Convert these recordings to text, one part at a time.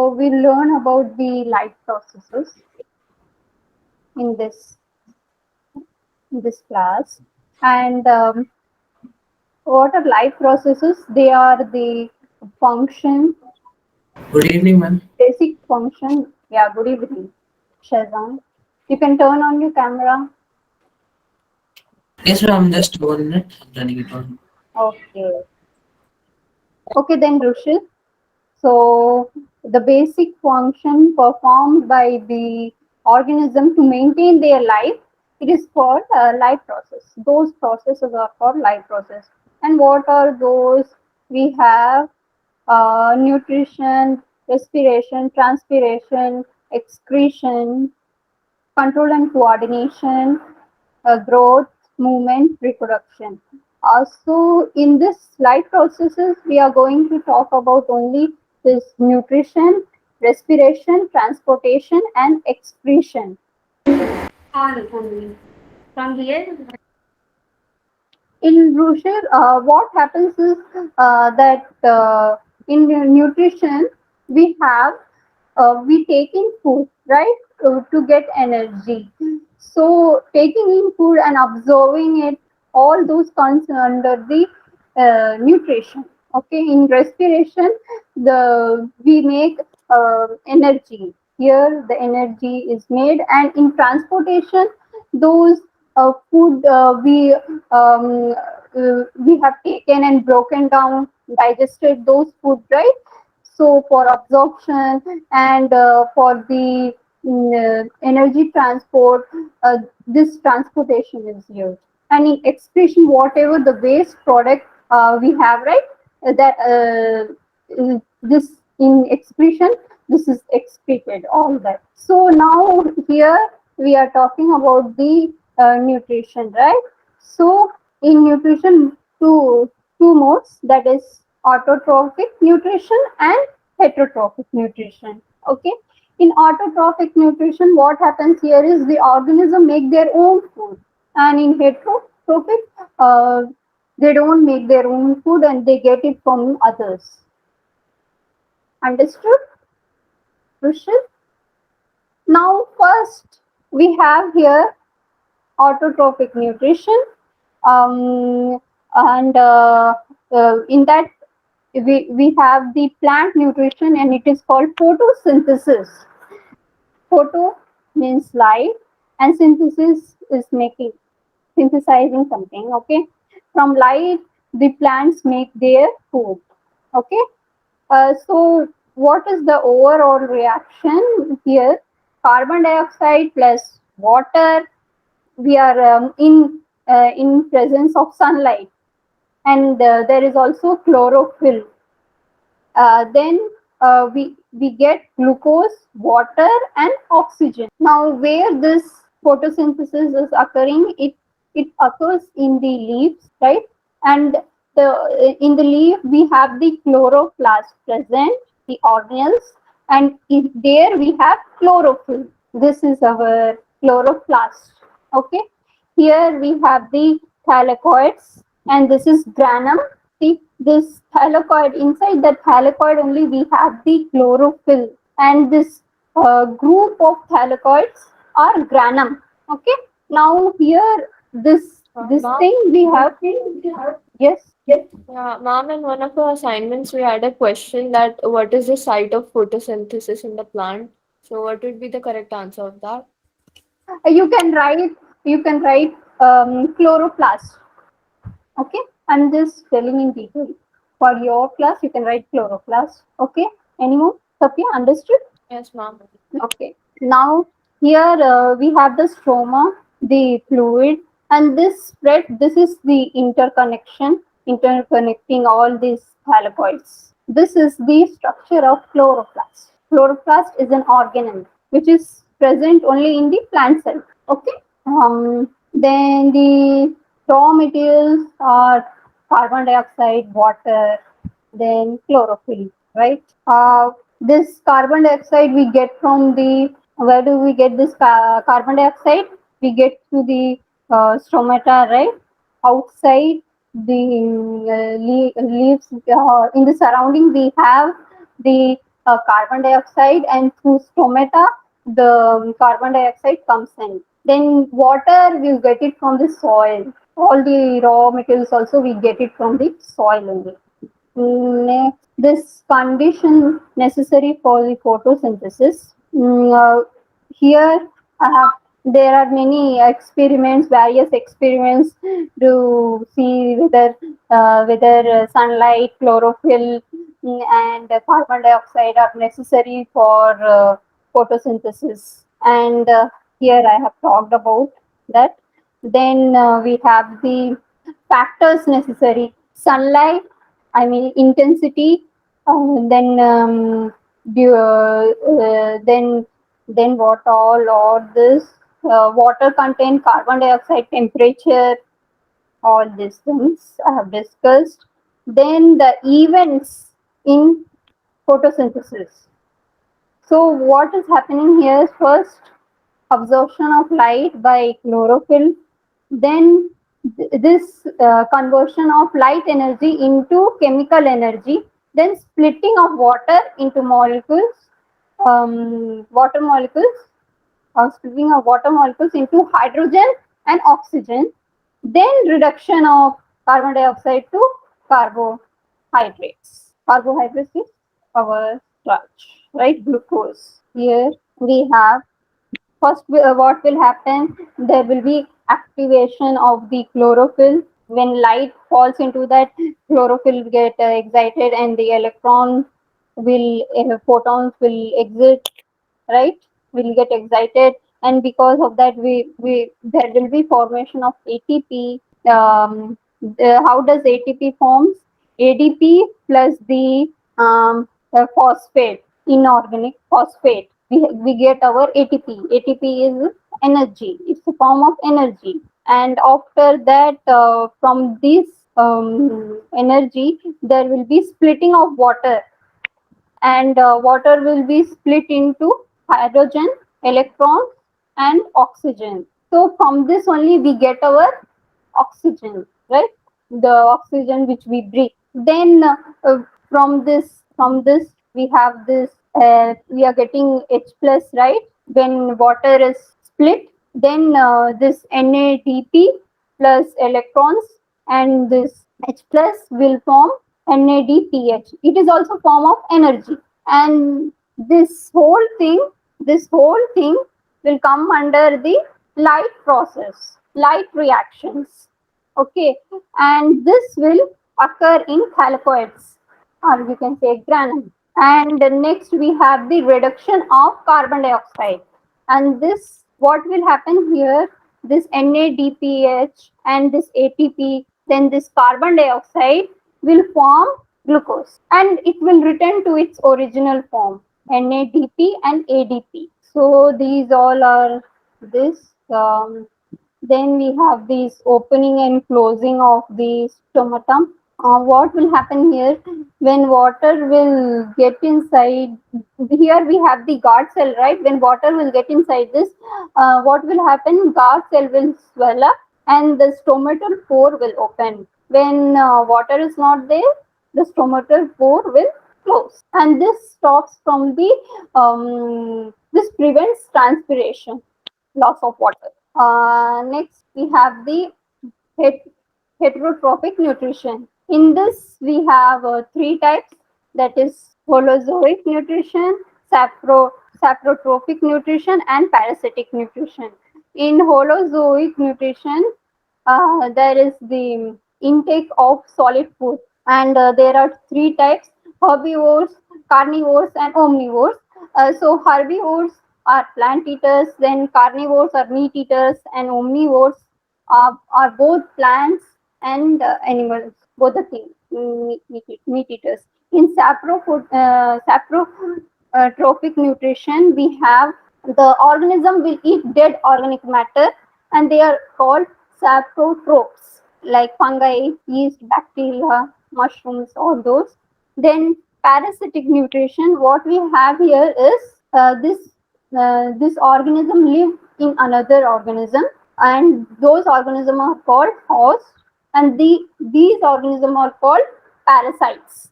So we learn about the life processes in this class, and what are life processes? They are the function, Good evening, ma'am. basic function. Yeah, good evening, Shazam. You can turn on your camera. Yes, ma'am. Just 1 minute. I'm turning it on. Okay. Okay, then Rushil. So the basic function performed by the organism to maintain their life, it is called life process. Those processes are called life process. And what are those? We have nutrition, respiration, transpiration, excretion, control and coordination, growth, movement, reproduction. Also, in this life processes, we are going to talk about only this nutrition, respiration, transportation, and excretion. All only. From here, in brochure, what happens is that in nutrition we take in food, right, to get energy. So taking in food and absorbing it, all those comes under the nutrition. Okay, in respiration, we make energy. Here, the energy is made, and in transportation, those food we have taken and broken down, digested those food, right? So for absorption and for the energy transport, this transportation is used. And in excretion, whatever the waste product we have, right? This in excretion, this is excreted, all that. So now here we are talking about the nutrition, right? So in nutrition, two modes, that is autotrophic nutrition and heterotrophic nutrition. Okay. In autotrophic nutrition, what happens here is the organism make their own food, and in heterotrophic, uh, they don't make their own food and they get it from others. Understood, Rushil? Now, first we have here autotrophic nutrition, and in that we have the plant nutrition, and it is called photosynthesis. Photo means light, and synthesis is making, synthesizing something. Okay, from light the plants make their food. Okay, so what is the overall reaction here? Carbon dioxide plus water, we are in presence of sunlight, and there is also chlorophyll. Then we get glucose, water, and oxygen. Now, where this photosynthesis is occurring, it occurs in the leaves, right? And in the leaf we have the chloroplast present, the organelles, and there we have chlorophyll. This is our chloroplast. Okay. Here we have the thylakoids, and this is granum. See, this thylakoid, inside the thylakoid only we have the chlorophyll, and this group of thylakoids are granum. Okay. Now here this Ma'am, thing we have. Yes. yeah, ma'am, in one of our assignments, we had a question that what is the site of photosynthesis in the plant? So, what would be the correct answer of that? You can write chloroplast. Okay, I'm just telling in detail. For your class, you can write chloroplast. Okay, anymore? Sophia, understood? Yes, ma'am. Okay. Now here we have the stroma, the fluid, and this spread. This is the interconnecting all these thylakoids. This is the structure of chloroplast. Chloroplast is an organelle which is present only in the plant cell. Okay. Then the raw materials are carbon dioxide, water, then chlorophyll, right? This carbon dioxide we get from the, where do we get this carbon dioxide? We get through the stomata, right? Outside the leaves, in the surrounding we have the carbon dioxide, and through stomata the carbon dioxide comes in. Then water we get it from the soil. All the raw materials also we get it from the soil only. Next, this condition necessary for the photosynthesis. Here I have there are many experiments, various experiments to see whether sunlight, chlorophyll, and carbon dioxide are necessary for photosynthesis. And here I have talked about that. Then we have the factors necessary: sunlight, I mean intensity, then then what all this water content, carbon dioxide, temperature, all these things I have discussed. Then the events in photosynthesis. So what is happening here is first absorption of light by chlorophyll, then this conversion of light energy into chemical energy, then splitting of water into molecules, water molecules, splitting of water molecules into hydrogen and oxygen, then reduction of carbon dioxide to carbohydrates. Carbohydrates is our starch, right? Glucose. Here we have first, what will happen? There will be activation of the chlorophyll. When light falls into that, chlorophyll will get excited, and the electron will, photons will exit, right? Will get excited, and because of that, we there will be formation of ATP. How does ATP forms? ADP plus the phosphate, inorganic phosphate. We get our ATP. ATP is energy. It's a form of energy. And after that, from this energy, there will be splitting of water, and water will be split into hydrogen, electrons, and oxygen. So from this only we get our oxygen, right? The oxygen which we breathe. Then from this we have this. We are getting H plus, right? When water is split, then this NADP plus electrons and this H plus will form NADPH. It is also form of energy, and this whole thing will come under the light process, light reactions. Okay, and this will occur in thylakoids, or we can say granum. And next we have the reduction of carbon dioxide, and this what will happen here, this NADPH and this ATP, then this carbon dioxide will form glucose, and it will return to its original form, NADP and ADP. So these all are this. Then we have this opening and closing of the stomata. What will happen here when water will get inside? Here we have the guard cell, right? When water will get inside this, what will happen? Guard cell will swell up, and the stomatal pore will open. When water is not there, the stomatal pore will close, and this stops from the this prevents transpiration, loss of water. Next, we have the het- heterotrophic nutrition. In this, we have three types, that is holozoic nutrition, saprotrophic nutrition, and parasitic nutrition. In holozoic nutrition, there is the intake of solid food, and there are three types: herbivores, carnivores, and omnivores. So herbivores are plant eaters, then carnivores are meat eaters, and omnivores are both plants and animals, both the things, meat eaters. In saprotrophic nutrition, we have the organism will eat dead organic matter, and they are called saprotrophs, like fungi, yeast, bacteria, mushrooms, all those. Then parasitic nutrition, what we have here is this organism live in another organism, and those organisms are called hosts, and these organisms are called parasites.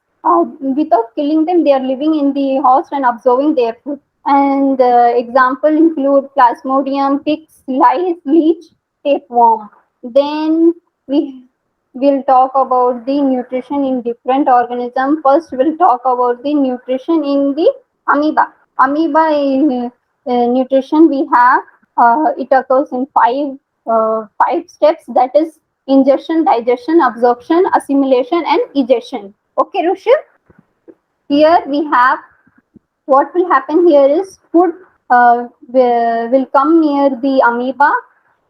without killing them, they are living in the host and absorbing their food. And example include Plasmodium, ticks, lice, leech, tapeworm. Then we will talk about the nutrition in different organisms. First, we'll talk about the nutrition in the amoeba. Amoeba nutrition we have, it occurs in five steps, that is ingestion, digestion, absorption, assimilation and egestion. Okay, Rushiv? Here we have, what will happen here is food will come near the amoeba,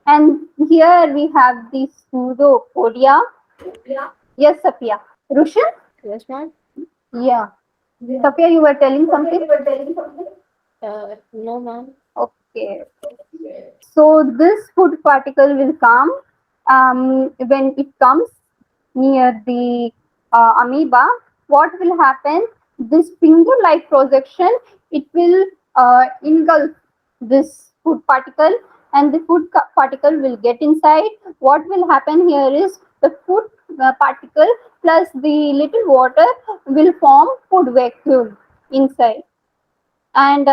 and here we have the pseudopodia. Yes, Safiya. Rushan? Yes, ma'am. Yeah. Safiya, you were telling something? No, ma'am. Okay. So this food particle will come when it comes near the amoeba. What will happen? This finger-like projection, it will engulf this food particle, and the particle will get inside. What will happen here is the food particle plus the little water will form food vacuole inside, and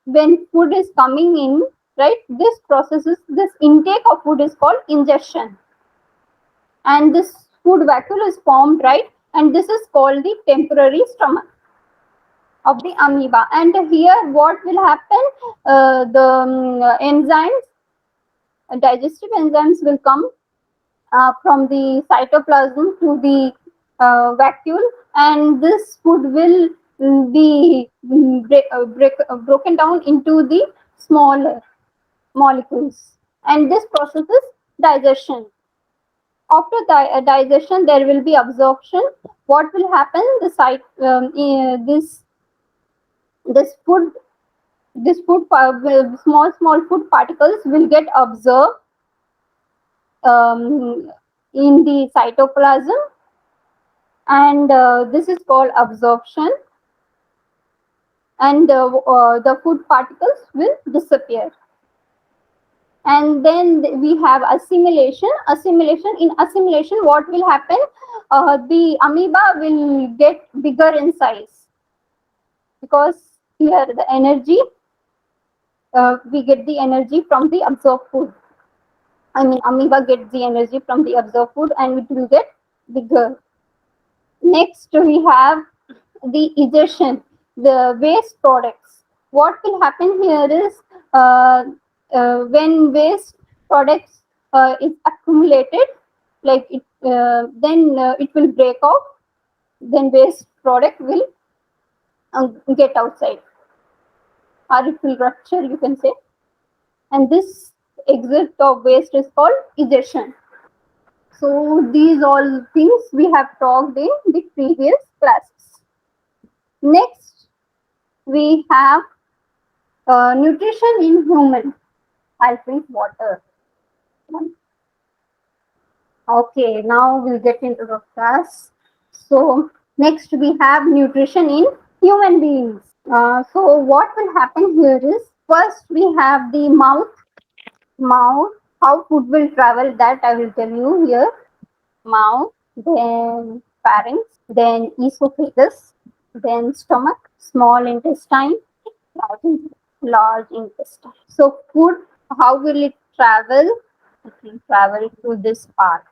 when food is coming in, right, this intake of food is called ingestion, and this food vacuole is formed, right, and this is called the temporary stomach of the amoeba. And here what will happen, the enzymes, digestive enzymes will come from the cytoplasm to the vacuole, and this food will be broken down into the smaller molecules, and this process is digestion. After digestion, there will be absorption. What will happen? The this food small food particles will get absorbed in the cytoplasm, and this is called absorption, and the food particles will disappear. And then we have assimilation. In assimilation, what will happen? The amoeba will get bigger in size, because here the energy, we get the energy from the absorbed food. I mean, amoeba gets the energy from the absorbed food, and it will get bigger. Next, we have the egestion, the waste products. What will happen here is, when waste products is accumulated, like it, then it will break off. Then waste product will get outside, or it will rupture, you can say. And this exit of waste is called egestion. So these all things we have talked in the previous classes. Next, we have nutrition in human. I'll drink water. Okay, now we'll get into the class. So next we have nutrition in human beings. So what will happen here is, first we have the mouth. How food will travel, that I will tell you here. Mouth, then pharynx, then esophagus, then stomach, small intestine, large intestine. So food, how will it travel? It will travel through this part.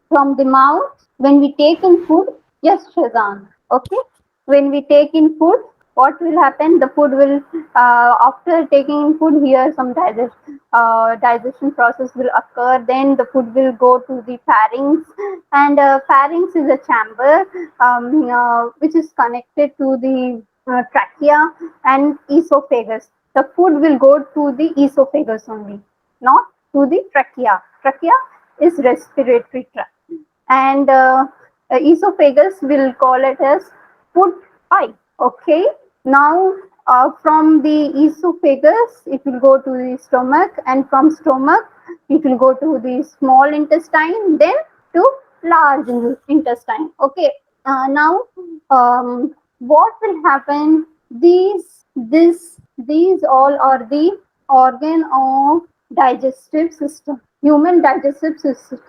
From the mouth, when we take in food, yes, Shazan, okay? When we take in food, what will happen? The food will, after taking in food, here some digestion process will occur. Then the food will go to the pharynx, and pharynx is a chamber which is connected to the trachea and esophagus. The food will go to the esophagus only, not to the trachea. Trachea is respiratory tract, and esophagus will call it as food pipe. Okay, now from the esophagus it will go to the stomach, and from stomach it will go to the small intestine, then to large intestine. Okay, now what will happen? These all are the organ of digestive system, human digestive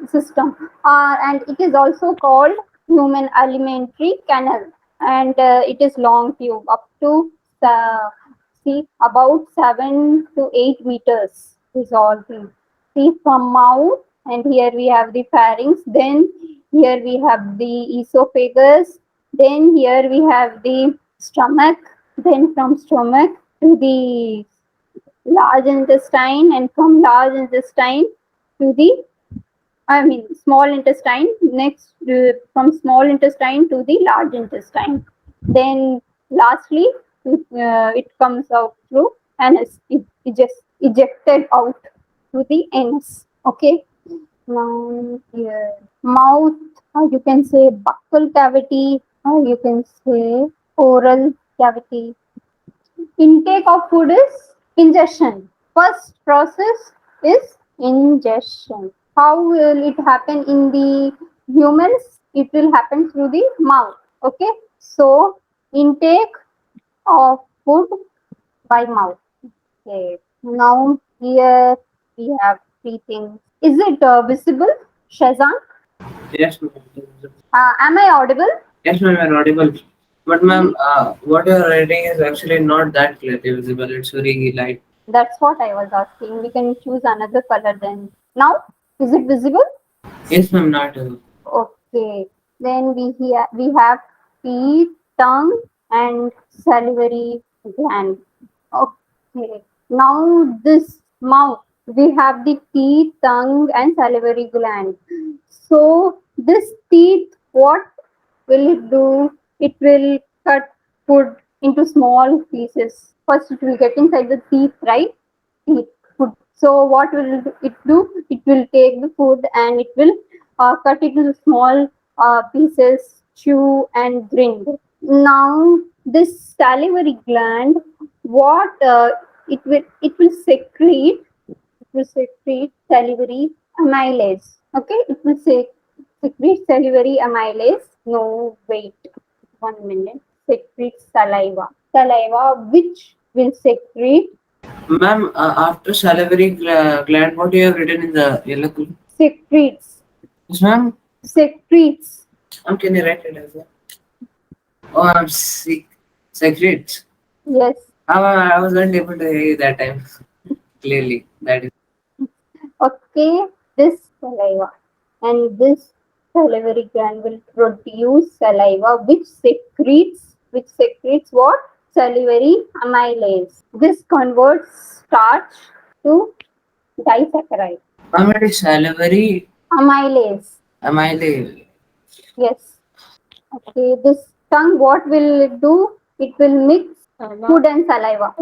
system, and it is also called human alimentary canal. and it is long tube up to see about 7 to 8 meters is all thing. See from mouth, and here we have the pharynx, then here we have the esophagus, then here we have the stomach, then from stomach to the large intestine, and from large intestine to the small intestine, next from small intestine to the large intestine. Then lastly, it comes out through anus. It just ejected out through the anus. Okay. Now here, mouth, you can say buccal cavity, or you can say oral cavity. Intake of food is ingestion. First process is ingestion. How will it happen in the humans? It will happen through the mouth. Okay. So intake of food by mouth. Okay. Now here we have three things. Is it visible, Shazan? Yes, ma'am. Am I audible? Yes, ma'am, you're audible. But ma'am, what you're writing is actually not that clearly visible. It's very light. That's what I was asking. We can choose another color then. Now, is it visible? Yes, ma'am, not. Okay. Then we have teeth, tongue, and salivary gland. Okay. Now this mouth, we have the teeth, tongue, and salivary gland. So this teeth, what will it do? It will cut food into small pieces. First, it will get inside the teeth, right? Teeth, food. So what will it do? It will take the food and it will cut it into small pieces, chew and drink. Now, this salivary gland, what it will secrete salivary amylase. Okay, it will secrete salivary amylase. No, wait, 1 minute. Secrete saliva, which will secrete Ma'am, after salivary gland, what you have written in the yellow color? secretes Yes, ma'am. secretes. Ma'am, can you write it as well? Oh, I'm sick. Secrets. Yes. I was not able to hear you that time clearly. That is. Okay, this saliva and this salivary gland will produce saliva which secretes what? Salivary amylase. This converts starch to disaccharide. Ma'am, it is salivary Amylase. amylase. Yes. Okay, this tongue, what will it do? It will mix Ma'am, food and saliva.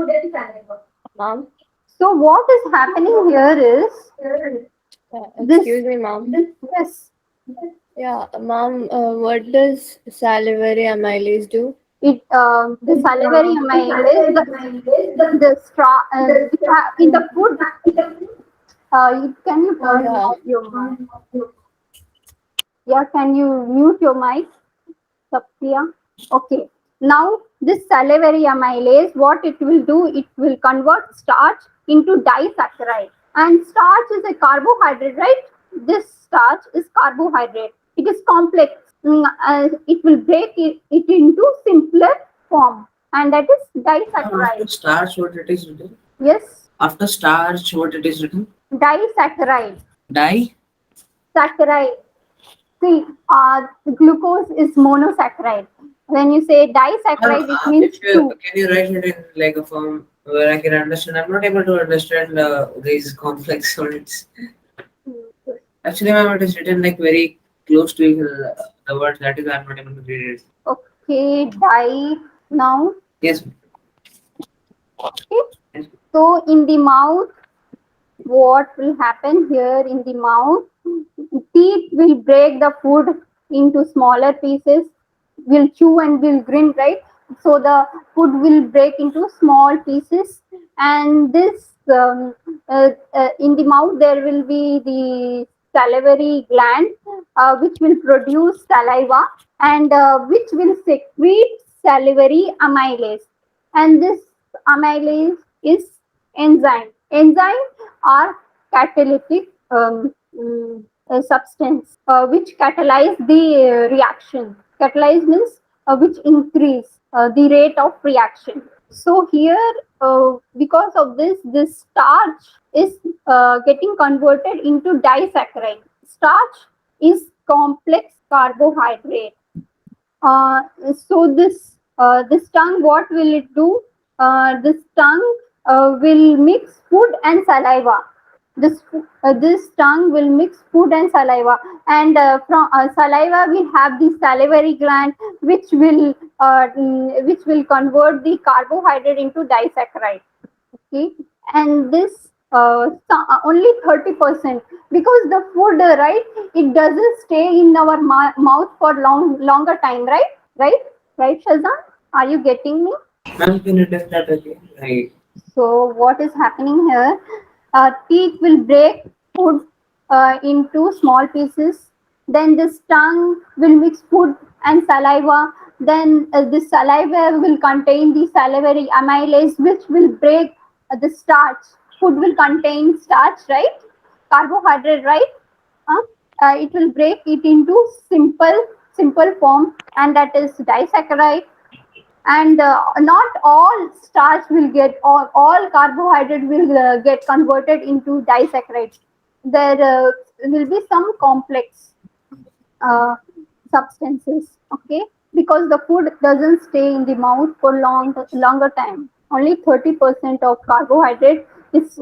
ma'am, So what is happening here is this excuse me, ma'am. yes, Yeah, ma'am, what does salivary amylase do? the salivary amylase, the straw in the food. Can you turn Yeah, off your mic? Yeah, can you mute your mic, Sapya? Okay. Now this salivary amylase, what it will do? It will convert starch into disaccharide, and starch is a carbohydrate, right? This starch is carbohydrate. It is complex. It will break it into simpler form, and that is After disaccharide. starch, what it is written? Yes, After starch, what it is written? disaccharide. Die. Saccharide. See, glucose is monosaccharide. When you say disaccharide, it means If you two. can you write it in like a form where I can understand? I'm not able to understand these complex words. Actually, ma'am, it is written like very close to the words. That is, I'm not able to read it. Okay, di now. Yes. Okay. Yes. So in the mouth, what will happen here in the mouth? Teeth will break the food into smaller pieces, will chew and will grin, right? So the food will break into small pieces, and this in the mouth there will be the salivary gland, which will produce saliva and which will secrete salivary amylase, and this amylase is enzyme. Enzyme are catalytic substance which catalyze the reaction. Catalyze means which increase the rate of reaction. So here, because of this, this starch is getting converted into disaccharide. Starch is complex carbohydrate. uh, so this tongue, what will it do? This tongue will mix food and saliva. This tongue will mix food and saliva, and from saliva we have the salivary gland, which will convert the carbohydrate into disaccharide. Okay, and this only 30%, because the food, right, it doesn't stay in our mouth for longer time, right, Shazan, are you getting me? Ma'am, can you tell that again? Like, So what is happening here? Teeth will break food into small pieces. Then this tongue will mix food and saliva. Then the saliva will contain the salivary amylase, which will break the starch. Food will contain starch, right? Carbohydrate, right? Uh, it will break it into simple form, and that is disaccharide. And not all starch will get, all carbohydrate will get converted into disaccharides. There will be some complex uh, substances, okay, because the food doesn't stay in the mouth for longer time. Only 30% of carbohydrate is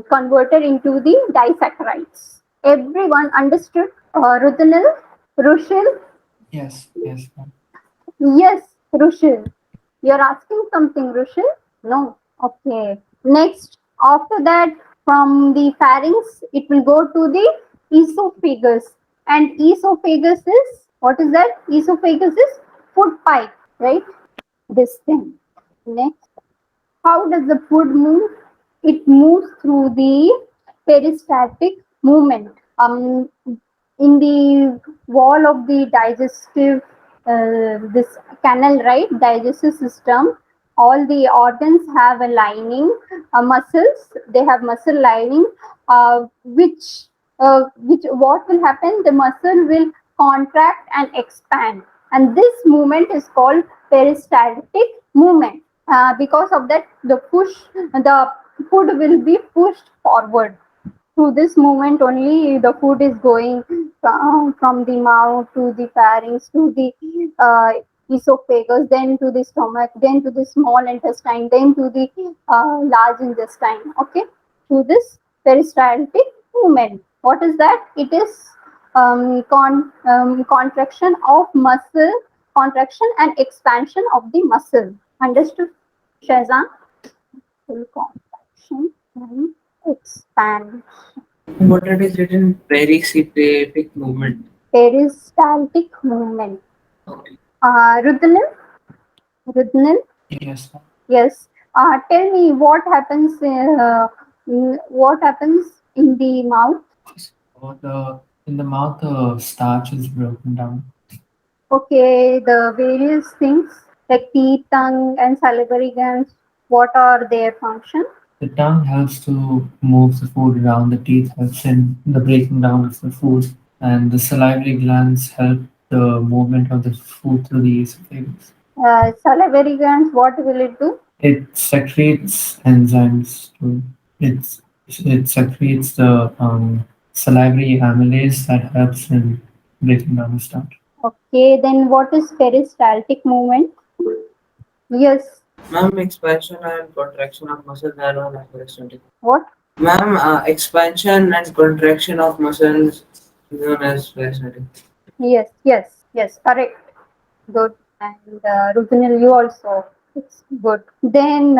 converted into the disaccharides. Everyone understood? Rutanil, Rushil? Yes, yes, ma'am. Yes, Rushil. You're asking something, Rushil? No. Okay. Next, after that, from the pharynx, it will go to the esophagus. And esophagus is, what is that? Esophagus is food pipe, right? This thing. Next, how does the food move? It moves through the peristaltic movement. In the wall of the digestive, this canal, right, digestive system, all the organs have a lining, muscles. They have muscle lining, which what will happen? The muscle will contract and expand, and this movement is called peristaltic movement. Because of that, the food will be pushed forward. Through this movement only, the food is going from the mouth to the pharynx to the uh, esophagus, then to the stomach, then to the small intestine, then to the large intestine. Okay, through this peristaltic movement. What is that? It is contraction of muscle, contraction and expansion of the muscle. Understood, Shazan? Full contraction and expansion. what it is written, pericyclic movement. Peristaltic movement. Okay. Rudnil? Rudnil? Yes, ma'am. Yes. Tell me what happens in the mouth? So in the mouth, starch is broken down. Okay, the various things like teeth, tongue, and salivary glands. What are their function? The tongue helps to move the food around. The teeth helps in the breaking down of the food, and the salivary glands help the movement of the food through the esophagus. Salivary glands. What will it do? It secretes enzymes. It secretes the salivary amylase that helps in breaking down the starch. Okay, then what is peristaltic movement? Yes. Ma'am, expansion and contraction of muscles are all characteristic. What? Ma'am, expansion and contraction of muscles is known as fascinating. Yes, yes, yes, correct. Good. And Rutinil, you also. It's good. Then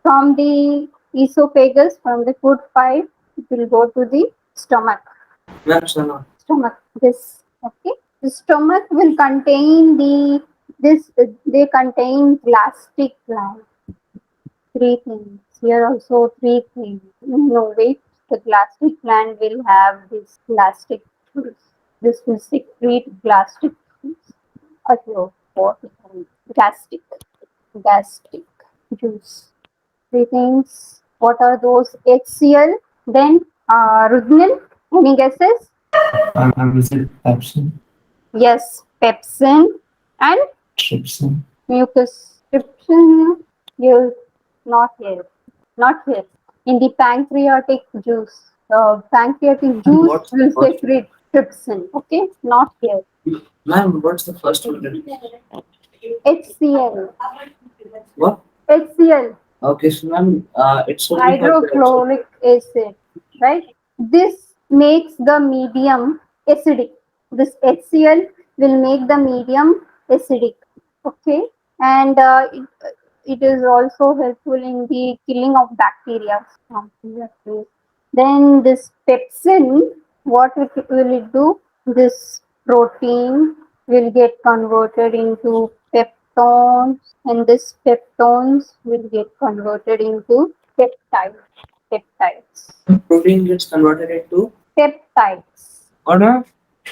from the esophagus, from the food pipe, it will go to the stomach. Ma'am, Sana. Stomach. This. Okay. The stomach will contain they contain gastric gland. Three things. Here also three things. No, wait. The gastric gland will have this gastric juice. This will secrete gastric juice. Okay, what? Gastric. Gastric juice. Three things. What are those? HCl. Then Rudnil. Any guesses? Is it pepsin? Yes, pepsin. and trypsin. mucus. Trypsin, you not here, not here. In the pancreatic And juice what's the will first one? secrete trypsin. Okay, not here. Ma'am, what's the first one? HCl. What? HCl. Okay, so ma'am, it's only for the Hydrochloric acid, right? This makes the medium acidic. This HCl will make the medium acidic. Okay, and it is also helpful in the killing of bacteria. Then this pepsin, what will it do? This protein will get converted into peptones, and this peptones will get converted into peptides. Peptides. protein gets converted into Peptides. what? Ma'am?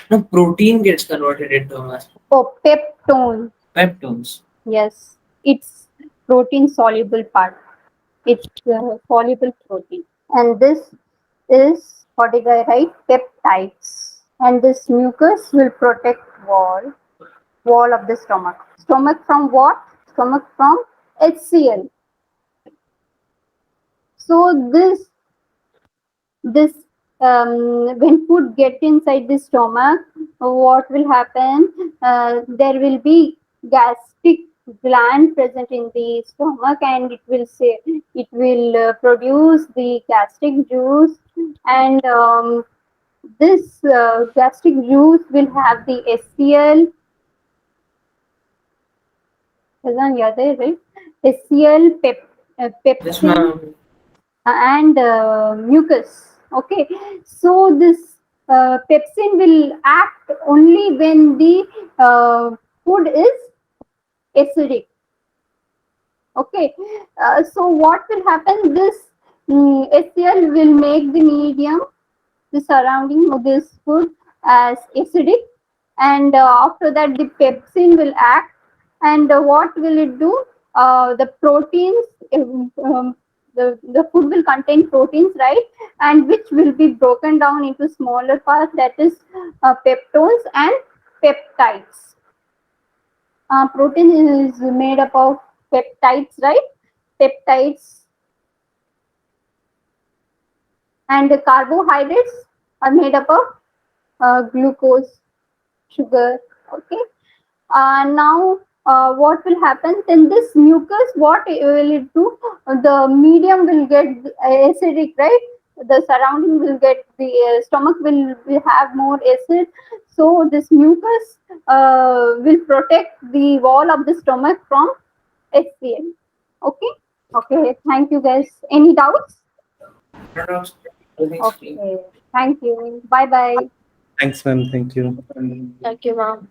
No, protein gets converted into Oh, peptone. peptones. Yes, it's protein soluble part. It's soluble protein, and this is what did I write? Peptides, and this mucus will protect wall of the stomach. Stomach from what? Stomach from HCl. So this when food get inside the stomach, what will happen? There will be gastric gland present in the stomach, and it will produce the gastric juice, and this gastric juice will have the HCl. Isn't yaad hai, right? HCl, Yes, pepsin, ma'am. and mucus. Okay, so this pepsin will act only when the food is acidic. Okay, so what will happen? This HCl will make the medium, the surrounding of this food as acidic, and after that the pepsin will act, and what will it do? The proteins, the food will contain proteins, right, and which will be broken down into smaller parts, that is peptones and peptides. Protein is made up of peptides, right? Peptides, and the carbohydrates are made up of glucose, sugar. Okay. Now, what will happen? Then this mucus, what will it do? The medium will get acidic, right? The surrounding will get the stomach will have more acid. So this mucus will protect the wall of the stomach from HCl. Okay. Okay. Thank you, guys. Any doubts? No, no, everything's clean. Okay. Thank you. Bye bye. Thanks, ma'am. Thank you. Thank you, ma'am.